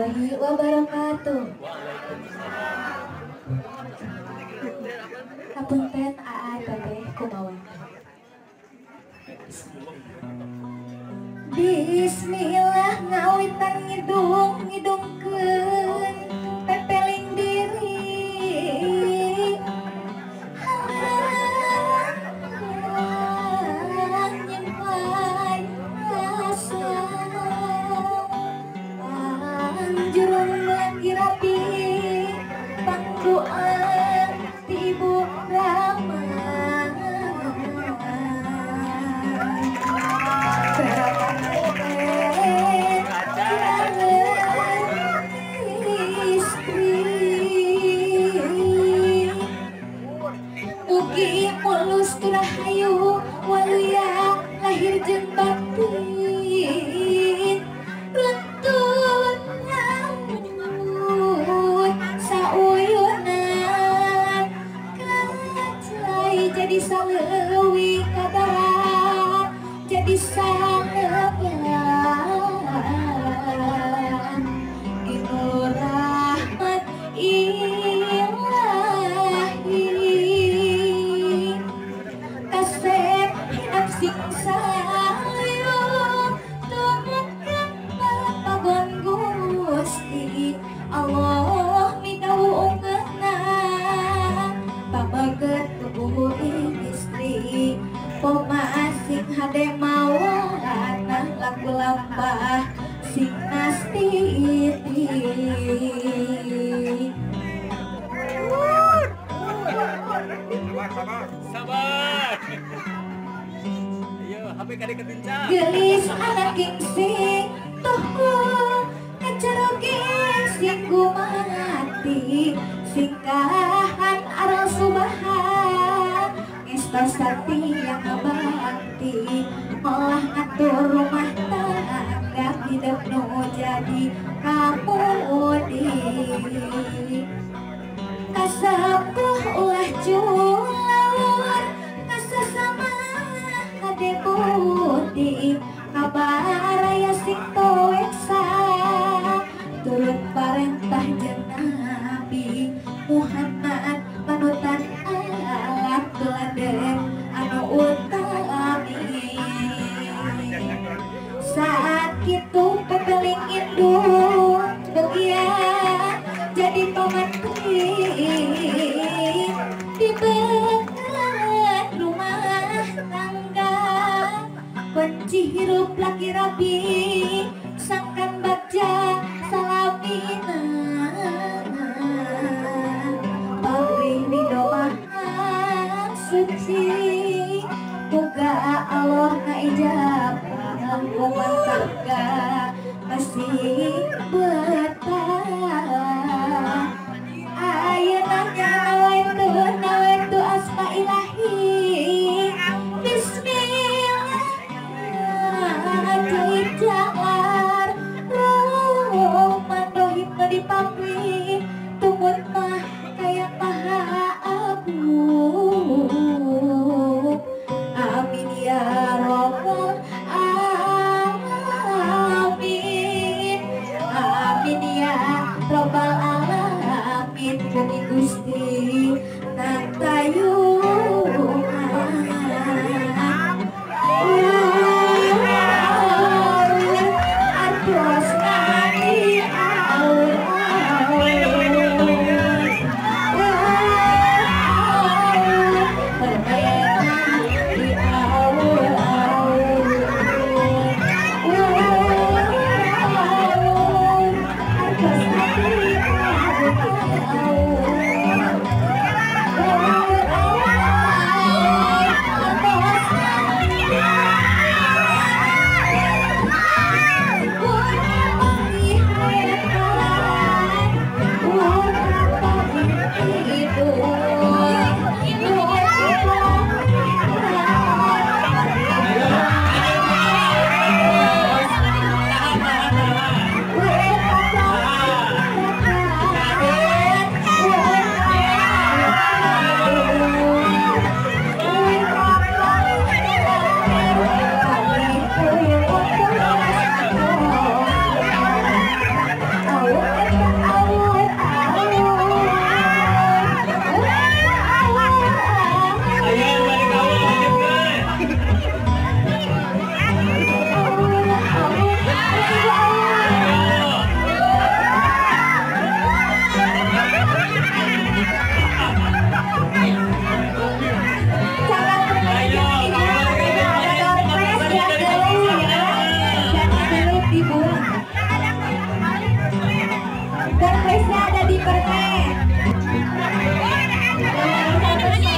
warahmatullahi wabarakatuh. Hapunten aa teteh kumaha. Bismillah ngawitan ngidungkeun pepeling diri. Nyempai rasa anjurun lagi rapi pangduan ti Ibu Rama. Mugi mulus turahayu waluya lahir jeung batin runtun nyambut sauyunan kacai jadi saleuwi kadarat jadi salebean inu rahmat ilahi kasep hidup sing sayu tumutkeun pagon Gusti Allah midaungeunna pabaget tubuh istri pomasing hade mawana laku lampah sing nasti iti. Sabar. Ayo, HP kali kebincang. Gelis anak gingsing tuhu kacerogeng sing kumati singkahan aral subahan Esta Sakti yang ngabakti malah ngatur rumah tangga hidup nu jadi kamudi kasapuh ulah julawar kasasama hade budi kabar raya sing toeksa turut parentah jeung Nabi Muhammad panutan alam teladan anu utami saat kitu pepeling indung begian jadi pemantri di bekat rumah tangga kunci hirup laki rapi sangkan bagja salamina pabrik di doa suci moga Allah ngaijab rumah tangga masih betah ayeuna nawaitu asma ilahi bismillah jahit jalar roman dohim nu dipamri tumut mah kaya maha abu amin ya rabbal alamin amin ya rabbal alamin mugi Gusti natayungan atos nani stiker teh. Lain lagi.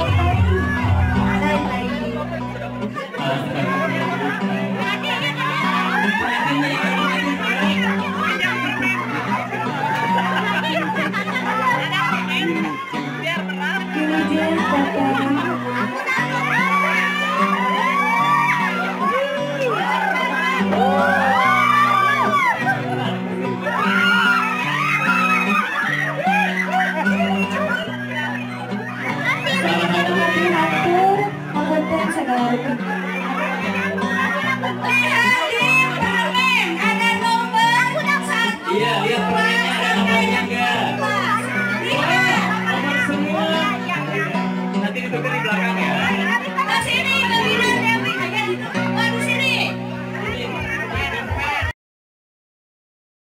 Ini dia fotonya. Hatur, segala rupa